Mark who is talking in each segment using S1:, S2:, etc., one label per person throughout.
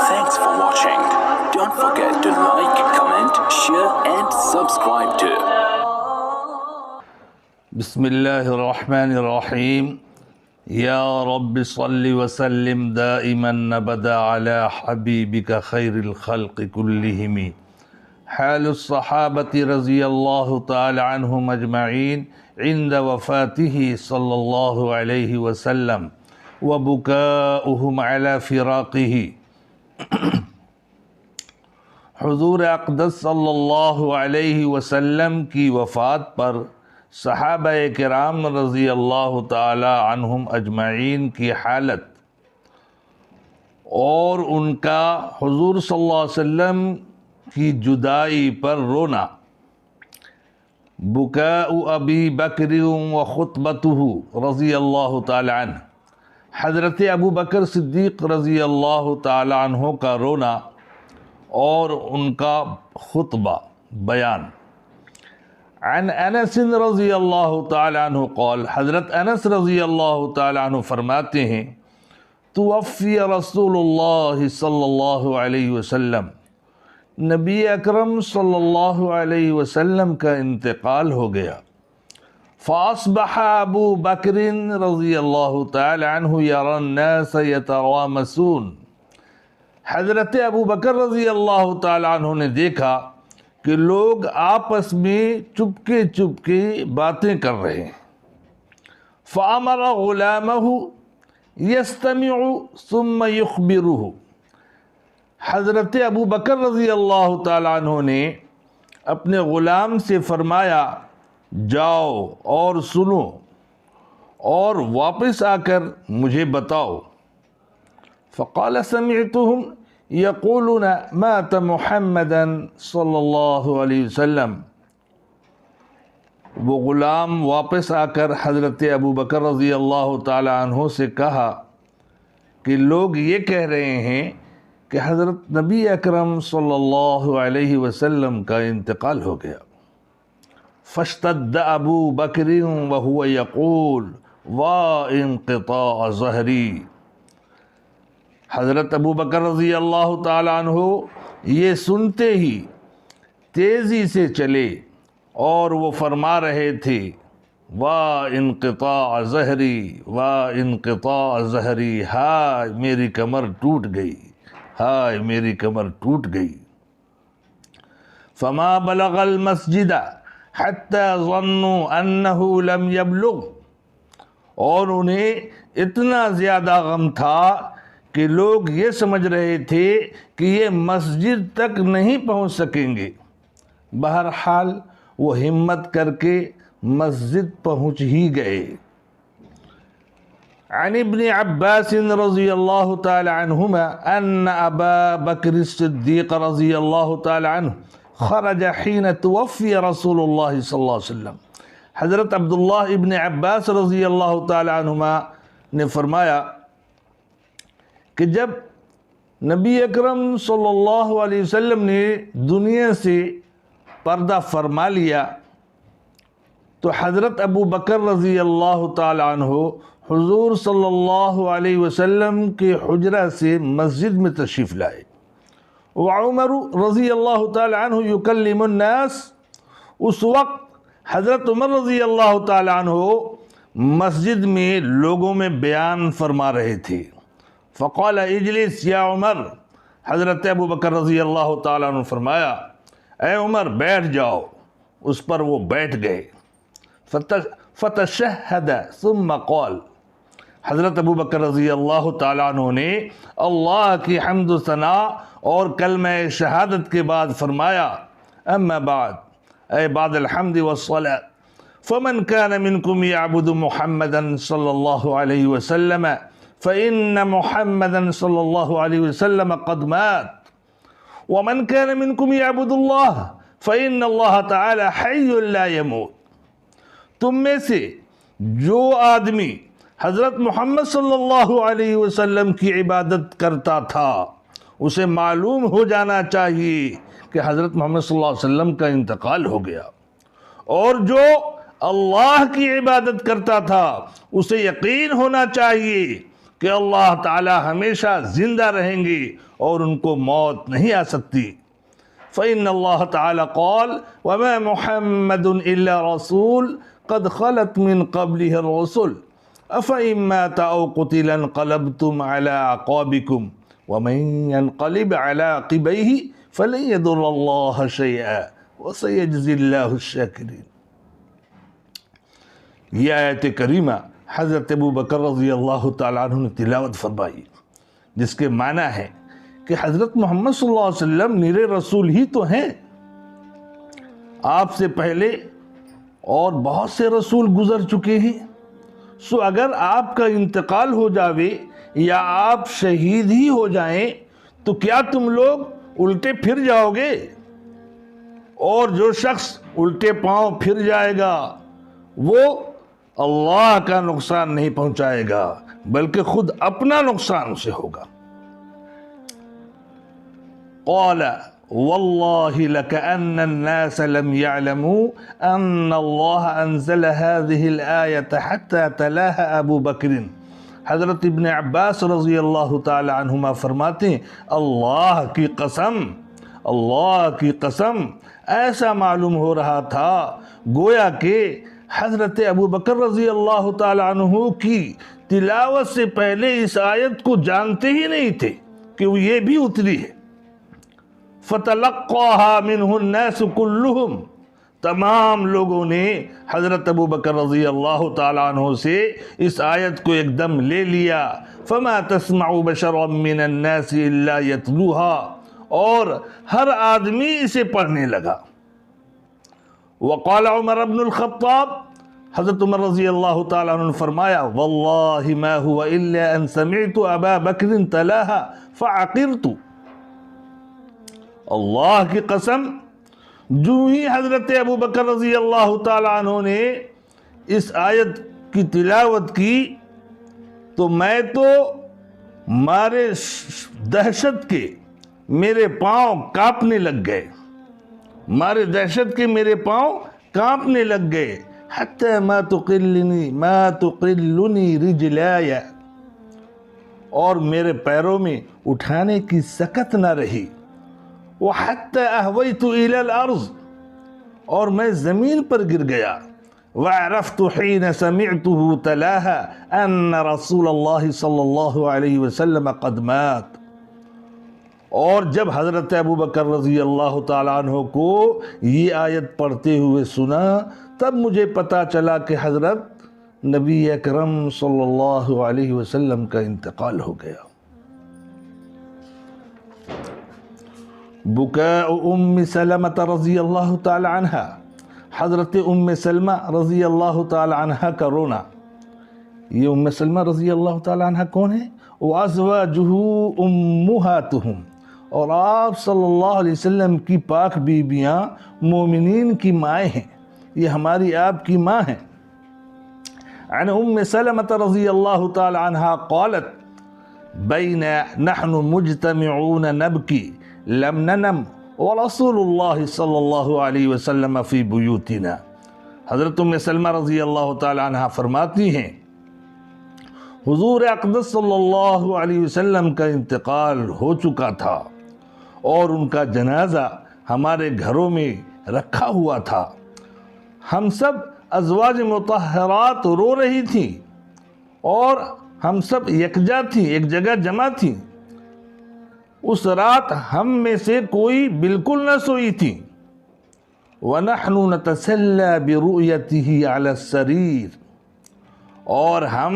S1: Thanks for watching. Don't forget to like, comment, share and subscribe to
S2: بسم اللہ الرحمن الرحیم یا رب صل وسلم دائما ابدا علی حبیبک خیر الخلق کلہم حال الصحابۃ رضی اللہ تعالی عنہم اجمعین عند وفاتہ صلی اللہ علیہ وسلم وبکاؤہم علی فراقہ۔ حضور اقدس صلی اللہ علیہ وسلم کی وفات پر صحابہ کرام رضی اللہ تعالی عنہم اجمعین کی حالت اور ان کا حضور صلی اللہ علیہ وسلم کی جدائی پر رونا، بکاء ابی بکر و خطبتہ رضی اللہ تعالی عنہ، حضرت ابو بکر صدیق رضی اللہ تعالی عنہ کا رونا اور ان کا خطبہ بیان۔ عن انس رضی اللہ تعالی عنہ قال، حضرت انس رضی اللہ تعالی عنہ فرماتے ہیں توفی رسول اللہ صلی اللہ علیہ وسلم، نبی اکرم صلی اللہ علیہ وسلم کا انتقال ہو گیا۔ فاصبح ابو بکر رضی اللہ تعالی عنہ یری الناس یترامسون، حضرت ابو بکر رضی اللہ تعالی عنہ نے دیکھا کہ لوگ آپس میں چپکے چپکے باتیں کر رہے ہیں۔ فَأَمَرَ غُلَامَهُ يَسْتَمِعُ ثُمَّ يُخْبِرُهُ، حضرت ابو بکر رضی اللہ تعالیٰ عنہ نے اپنے غلام سے فرمایا جاؤ اور سنو اور واپس آ کر مجھے بتاؤ۔ فقال سمعتهم یقولون مات محمدا صلی اللہ علیہ وسلم، وہ غلام واپس آ کر حضرت ابو بکر رضی اللہ تعالی عنہ سے کہا کہ لوگ یہ کہہ رہے ہیں کہ حضرت نبی اکرم صلی اللہ علیہ وسلم کا انتقال ہو گیا۔ فاشتد ابو بکر وهو یقول وانقطاع ظہری، حضرت ابو بکر رضی اللہ تعالیٰ عنہ یہ سنتے ہی تیزی سے چلے اور وہ فرما رہے تھے وانقطاع ظہری وانقطاع ظہری، ہائے میری کمر ٹوٹ گئی، ہائے میری کمر ٹوٹ گئی۔ فما بلغ المسجد حتی ظنوا انہ لم یبلغ، اور انہیں اتنا زیادہ غم تھا کہ لوگ یہ سمجھ رہے تھے کہ یہ مسجد تک نہیں پہنچ سکیں گے، بہرحال وہ ہمت کر کے مسجد پہنچ ہی گئے۔ عن ابن عباس رضی اللہ تعالی عنہما ان ابا بکر الصدیق رضی اللہ تعالی عنہ خرج حین توفی رسول اللہ صلی اللہ علیہ وسلم، حضرت عبداللہ ابن عباس رضی اللہ تعالی عنہما نے فرمایا کہ جب نبی اکرم صلی اللہ علیہ وسلم نے دنیا سے پردہ فرما لیا تو حضرت ابو بکر رضی اللہ تعالی عنہ حضور صلی اللہ علیہ وسلم کے حجرہ سے مسجد میں تشریف لائے۔ وعمر رضی اللہ تعالی عنہ یکلم الناس، اس وقت حضرت عمر رضی اللہ تعالی عنہ مسجد میں لوگوں میں بیان فرما رہے تھے۔ فقال اجلس یا عمر، حضرت ابو بکر رضی اللہ تعالیٰ عنہ فرمایا اے عمر بیٹھ جاؤ، اس پر وہ بیٹھ گئے۔ فتشہد ثم قال، حضرت ابو بکر رضی اللہ تعالیٰ عنہ نے اللہ کی حمد و ثناء اور کلمہ شہادت کے بعد فرمایا اما بعد، اے بعد الحمد والصلاة، فمن كان منكم يعبد محمدا صلی اللہ علیہ وسلم فإن محمدا صلی اللہ علیہ وسلم قد مات، ومن كان منكم يعبد الله فإن الله تعالی حی لا يموت، تم میں سے جو آدمی حضرت محمد صلی اللہ علیہ وسلم کی عبادت کرتا تھا اسے معلوم ہو جانا چاہیے کہ حضرت محمد صلی اللہ علیہ وسلم کا انتقال ہو گیا، اور جو اللہ کی عبادت کرتا تھا اسے یقین ہونا چاہیے کہ اللہ تعالی ہمیشہ زندہ رہیں گے اور ان کو موت نہیں آ سکتی۔ فإن اللہ تعالی قال وما محمد الا رسول قد خلت من قبله الرسل افإن مات او قتل انقلبتم على اعقابكم ومن ينقلب على عقبيه فلن يضر الله شيئا وسيجزي الله الشاكرين۔ یہ آیت کریمہ حضرت ابو بکر رضی اللہ تعالیٰ عنہ نے تلاوت فرمائی، جس کے معنی ہے کہ حضرت محمد صلی اللہ علیہ وسلم نرے رسول ہی تو ہیں، آپ سے پہلے اور بہت سے رسول گزر چکے ہیں، سو اگر آپ کا انتقال ہو جاوے یا آپ شہید ہی ہو جائیں تو کیا تم لوگ الٹے پھر جاؤ گے؟ اور جو شخص الٹے پاؤں پھر جائے گا وہ اللہ کا نقصان نہیں پہنچائے گا بلکہ خود اپنا نقصان اسے ہوگا۔ قال والله لكأن الناس لم يعلموا أن الله أنزل هذه الآية حتى تلاها أبو بكر۔ حضرت ابن عباس رضی اللہ تعالی عنہما فرماتے ہیں اللہ کی قسم ایسا معلوم ہو رہا تھا گویا کہ حضرت ابو بکر رضی اللہ تعالی عنہ کی تلاوت سے پہلے اس آیت کو جانتے ہی نہیں تھے کہ وہ یہ بھی اتری ہے۔ فَتَلَقَّاهَا مِنْهُ النَّاسُ كُلُّهُمْ، تمام لوگوں نے حضرت ابو بکر رضی اللہ تعالیٰ عنہ سے اس آیت کو ایک دم لے لیا۔ فَمَا تَسْمَعُ بَشَرًا مِّنَ النَّاسِ إِلَّا يَتْلُوهَا، اور ہر آدمی اسے پڑھنے لگا۔ وقال عمر بن الخطاب، حضرت عمر رضی اللہ تعالیٰ عنہ نے فرمایا واللہ ما هو الا ان سمعت ابا بکر تلاها فعقرت، اللہ کی قسم جو ہی حضرت ابو بکر رضی اللہ تعالیٰ عنہ نے اس آیت کی تلاوت کی تو میں تو مارے دہشت کے میرے پاؤں کانپنے لگ گئے، مارے دہشت کے میرے پاؤں کانپنے لگ گئے۔ حتی ما تقلنی رجلای، اور میرے پیروں میں اٹھانے کی سکت نہ رہی۔ وحتی اہویت الی الارض، اور میں زمین پر گر گیا۔ وعرفت حین سمعته تلاها ان رسول اللہ صلی اللہ علیہ وسلم قد مات، اور جب حضرت ابو بکر رضی اللہ تعالیٰ عنہ کو یہ آیت پڑھتے ہوئے سنا تب مجھے پتا چلا کہ حضرت نبی اکرم صلی اللہ علیہ وسلم کا انتقال ہو گیا۔ بکاء ام سلمہ رضی اللہ تعالی عنہ، حضرت ام سلمہ رضی اللہ تعالی عنہ کا رونا۔ یہ ام سلمہ رضی اللہ تعالی عنہ کون ہے؟ وازواجہ امہاتہم، اور آپ صلی اللہ علیہ وسلم کی پاک بیویاں مومنین کی مائیں ہیں، یہ ہماری آپ کی ماں ہیں۔ عن ام سلمہ رضی اللہ تعالی عنہ قالت بین نحن مجتمعون نبکی لم ننم ورسول اللہ صلی اللہ علیہ وسلم فی بیوتنا۔ حضرت ام سلمہ رضی اللہ تعالی عنہ فرماتی ہیں حضور اقدس صلی اللہ علیہ وسلم کا انتقال ہو چکا تھا اور ان کا جنازہ ہمارے گھروں میں رکھا ہوا تھا، ہم سب ازواج مطہرات رو رہی تھیں اور ہم سب یکجا تھیں، ایک جگہ جمع تھیں۔ اس رات ہم میں سے کوئی بالکل نہ سوئی تھی۔ وَنَحْنُ نَتَسَلَّى بِرُؤْيَتِهِ عَلَى السَّرِيرِ، اور ہم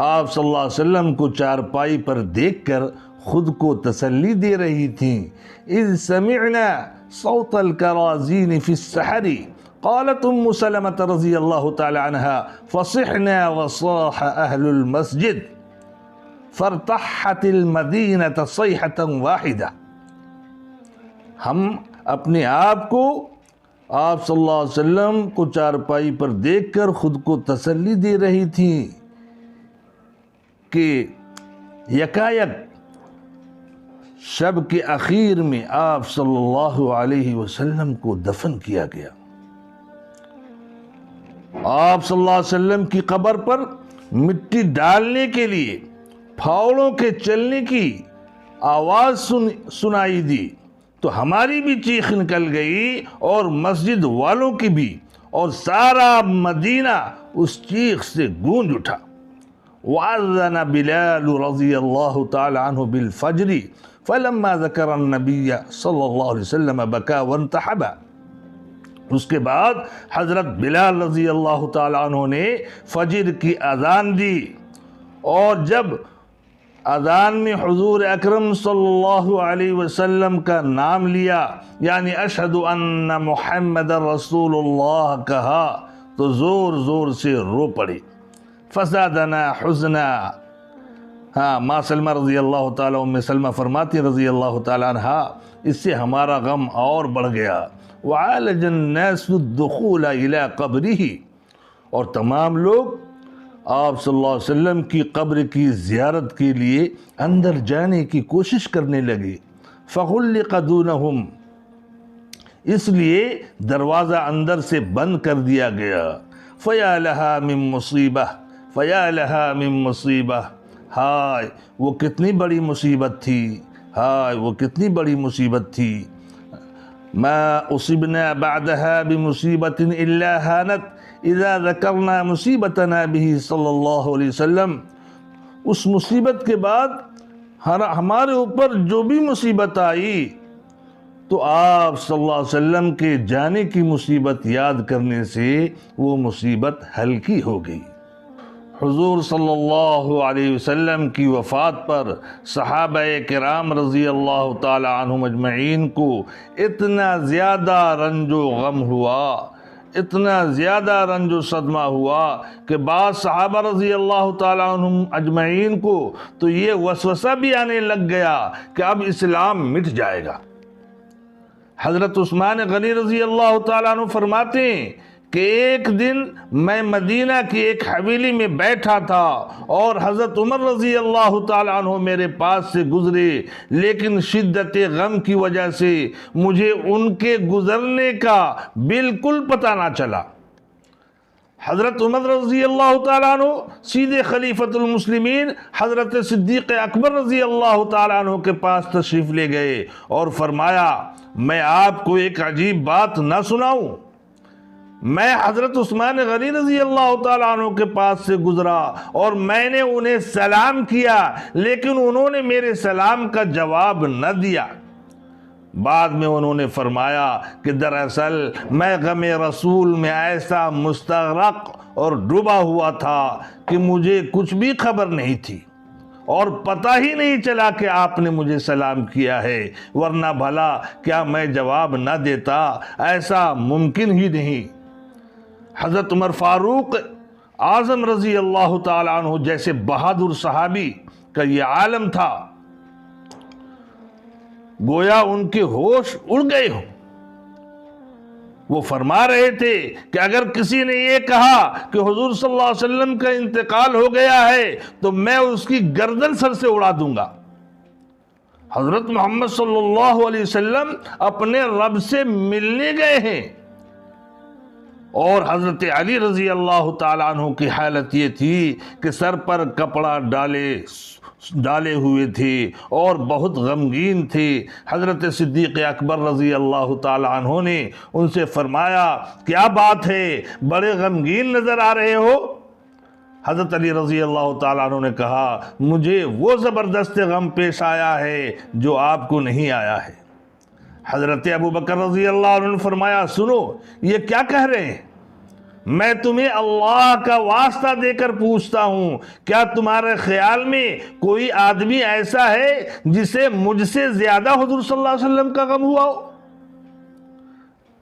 S2: آپ صلی اللہ علیہ وسلم کو چارپائی پر دیکھ کر خود کو تسلی دے رہی تھیں۔ اذ سمعنا صوت الکرازین فی السحر، قالت ام سلمہ رضی اللہ تعالی عنہ فصحنا وصاح اہل المسجد فارتحت المدینہ صیحة واحدہ۔ ہم اپنے آپ کو آپ صلی اللہ علیہ وسلم کو چارپائی پر دیکھ کر خود کو تسلی دے رہی تھیں کہ یکایک شب کے اخیر میں آپ صلی اللہ علیہ وسلم کو دفن کیا گیا۔ آپ صلی اللہ علیہ وسلم کی قبر پر مٹی ڈالنے کے لیے پھاوڑوں کے چلنے کی آواز سنائی دی تو ہماری بھی چیخ نکل گئی اور مسجد والوں کی بھی، اور سارا مدینہ اس چیخ سے گونج اٹھا۔ وَأَذَّنَ بِلَالُ رضی اللہ تعالی عنہ بِالْفَجْرِ فَلَمَّا ذَكَرَ النَّبِيَّ صلی اللہ علیہ وسلم بَكَى وَانْتَحَبَ۔ اس کے بعد حضرت بلال رضی اللہ تعالی عنہ نے فجر کی اذان دی، اور جب اذان میں حضور اکرم صلی اللہ علیہ وسلم کا نام لیا، یعنی اشہد ان محمد رسول اللہ کہا، تو زور زور سے رو پڑے۔ فزادنا حزنا، ماں سلمہ رضی اللہ تعالیٰ ام سلمہ فرماتی رضی اللہ تعالیٰ عنہ، اس سے ہمارا غم اور بڑھ گیا۔ وعالج الناس الدخول الى قبره، اور تمام لوگ آپ صلی اللہ علیہ وسلم کی قبر کی زیارت کے لیے اندر جانے کی کوشش کرنے لگے۔ فغلق دونہم، اس لیے دروازہ اندر سے بند کر دیا گیا۔ فیا لہا من مصیبہ، فیا لہا من مصیبہ، ہائے وہ کتنی بڑی مصیبت تھی، ہائے وہ کتنی بڑی مصیبت تھی۔ ما اصبنا بعدها بمصیبت الا ہانت اذا ذکرنا مصیبتنا به صلی اللہ علیہ وسلم، اس مصیبت کے بعد ہمارے اوپر جو بھی مصیبت آئی تو آپ صلی اللہ علیہ وسلم کے جانے کی مصیبت یاد کرنے سے وہ مصیبت ہلکی ہو گئی۔ حضور صلی اللہ علیہ وسلم کی وفات پر صحابہ کرام رضی اللہ تعالی عنہم اجمعین کو اتنا زیادہ رنج و غم ہوا، اتنا زیادہ رنج و صدمہ ہوا کہ بعض صحابہ رضی اللہ تعالی عنہم اجمعین کو تو یہ وسوسہ بھی آنے لگ گیا کہ اب اسلام مٹ جائے گا۔ حضرت عثمان غنی رضی اللہ تعالیٰ عنہ فرماتے ہیں کہ ایک دن میں مدینہ کی ایک حویلی میں بیٹھا تھا اور حضرت عمر رضی اللہ تعالیٰ عنہ میرے پاس سے گزرے، لیکن شدت غم کی وجہ سے مجھے ان کے گزرنے کا بالکل پتہ نہ چلا۔ حضرت عمر رضی اللہ تعالیٰ عنہ سیدھے خلیفۃ المسلمین حضرت صدیق اکبر رضی اللہ تعالیٰ عنہ کے پاس تشریف لے گئے اور فرمایا، میں آپ کو ایک عجیب بات نہ سناؤں؟ میں حضرت عثمان غنی رضی اللہ تعالیٰ عنہ کے پاس سے گزرا اور میں نے انہیں سلام کیا، لیکن انہوں نے میرے سلام کا جواب نہ دیا۔ بعد میں انہوں نے فرمایا کہ دراصل میں غم رسول میں ایسا مستغرق اور ڈوبا ہوا تھا کہ مجھے کچھ بھی خبر نہیں تھی اور پتہ ہی نہیں چلا کہ آپ نے مجھے سلام کیا ہے، ورنہ بھلا کیا میں جواب نہ دیتا؟ ایسا ممکن ہی نہیں۔ حضرت عمر فاروق اعظم رضی اللہ تعالیٰ عنہ جیسے بہادر صحابی کا یہ عالم تھا، گویا ان کے ہوش اڑ گئے ہوں۔ وہ فرما رہے تھے کہ اگر کسی نے یہ کہا کہ حضور صلی اللہ علیہ وسلم کا انتقال ہو گیا ہے تو میں اس کی گردن سر سے اڑا دوں گا۔ حضرت محمد صلی اللہ علیہ وسلم اپنے رب سے ملنے گئے ہیں، اور حضرت علی رضی اللہ تعالیٰ عنہ کی حالت یہ تھی کہ سر پر کپڑا ڈالے ہوئے تھے اور بہت غمگین تھے۔ حضرت صدیق اکبر رضی اللہ تعالیٰ عنہ نے ان سے فرمایا، کیا بات ہے، بڑے غمگین نظر آ رہے ہو؟ حضرت علی رضی اللہ تعالیٰ عنہ نے کہا، مجھے وہ زبردست غم پیش آیا ہے جو آپ کو نہیں آیا ہے۔ حضرت ابو بکر رضی اللہ عنہ نے فرمایا، سنو یہ کیا کہہ رہے ہیں؟ میں تمہیں اللہ کا واسطہ دے کر پوچھتا ہوں، کیا تمہارے خیال میں کوئی آدمی ایسا ہے جسے مجھ سے زیادہ حضور صلی اللہ علیہ وسلم کا غم ہوا ہو؟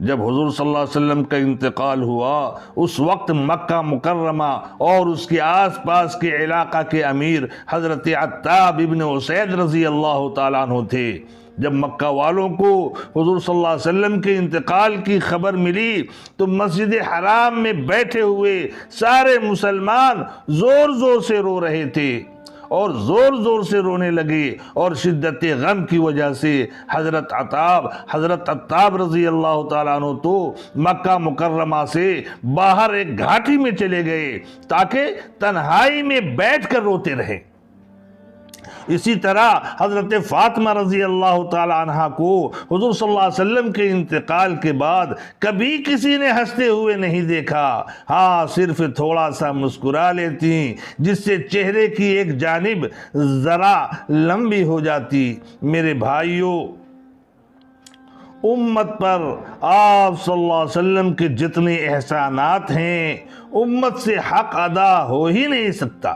S2: جب حضور صلی اللہ علیہ وسلم کا انتقال ہوا اس وقت مکہ مکرمہ اور اس کے آس پاس کے علاقہ کے امیر حضرت عتاب ابن اسید رضی اللہ تعالیٰ عنہ تھے۔ جب مکہ والوں کو حضور صلی اللہ علیہ وسلم کے انتقال کی خبر ملی تو مسجد حرام میں بیٹھے ہوئے سارے مسلمان زور زور سے رو رہے تھے اور زور زور سے رونے لگے، اور شدت غم کی وجہ سے حضرت عتاب رضی اللہ تعالیٰ عنہ تو مکہ مکرمہ سے باہر ایک گھاٹی میں چلے گئے تاکہ تنہائی میں بیٹھ کر روتے رہیں۔ اسی طرح حضرت فاطمہ رضی اللہ تعالی عنہ کو حضور صلی اللہ علیہ وسلم کے انتقال کے بعد کبھی کسی نے ہنستے ہوئے نہیں دیکھا، ہاں صرف تھوڑا سا مسکرا لیتی جس سے چہرے کی ایک جانب ذرا لمبی ہو جاتی۔ میرے بھائیوں، امت پر آپ صلی اللہ علیہ وسلم کے جتنے احسانات ہیں امت سے حق ادا ہو ہی نہیں سکتا۔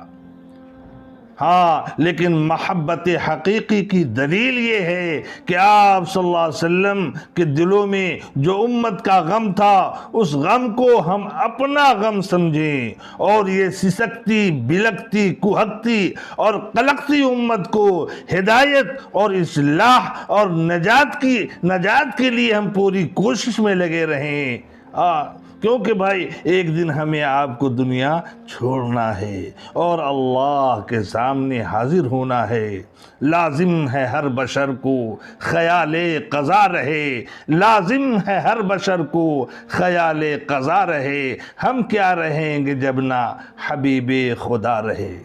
S2: ہاں لیکن محبت حقیقی کی دلیل یہ ہے کہ آپ صلی اللہ علیہ وسلم کے دلوں میں جو امت کا غم تھا اس غم کو ہم اپنا غم سمجھیں، اور یہ سسکتی، بلکتی، کوہکتی اور قلقتی امت کو ہدایت اور اصلاح اور نجات کے لیے ہم پوری کوشش میں لگے رہیں، کیونکہ بھائی ایک دن ہمیں آپ کو دنیا چھوڑنا ہے اور اللہ کے سامنے حاضر ہونا ہے۔ لازم ہے ہر بشر کو خیال قضا رہے، لازم ہے ہر بشر کو خیال قضا رہے، ہم کیا رہیں گے جب نہ حبیب خدا رہے۔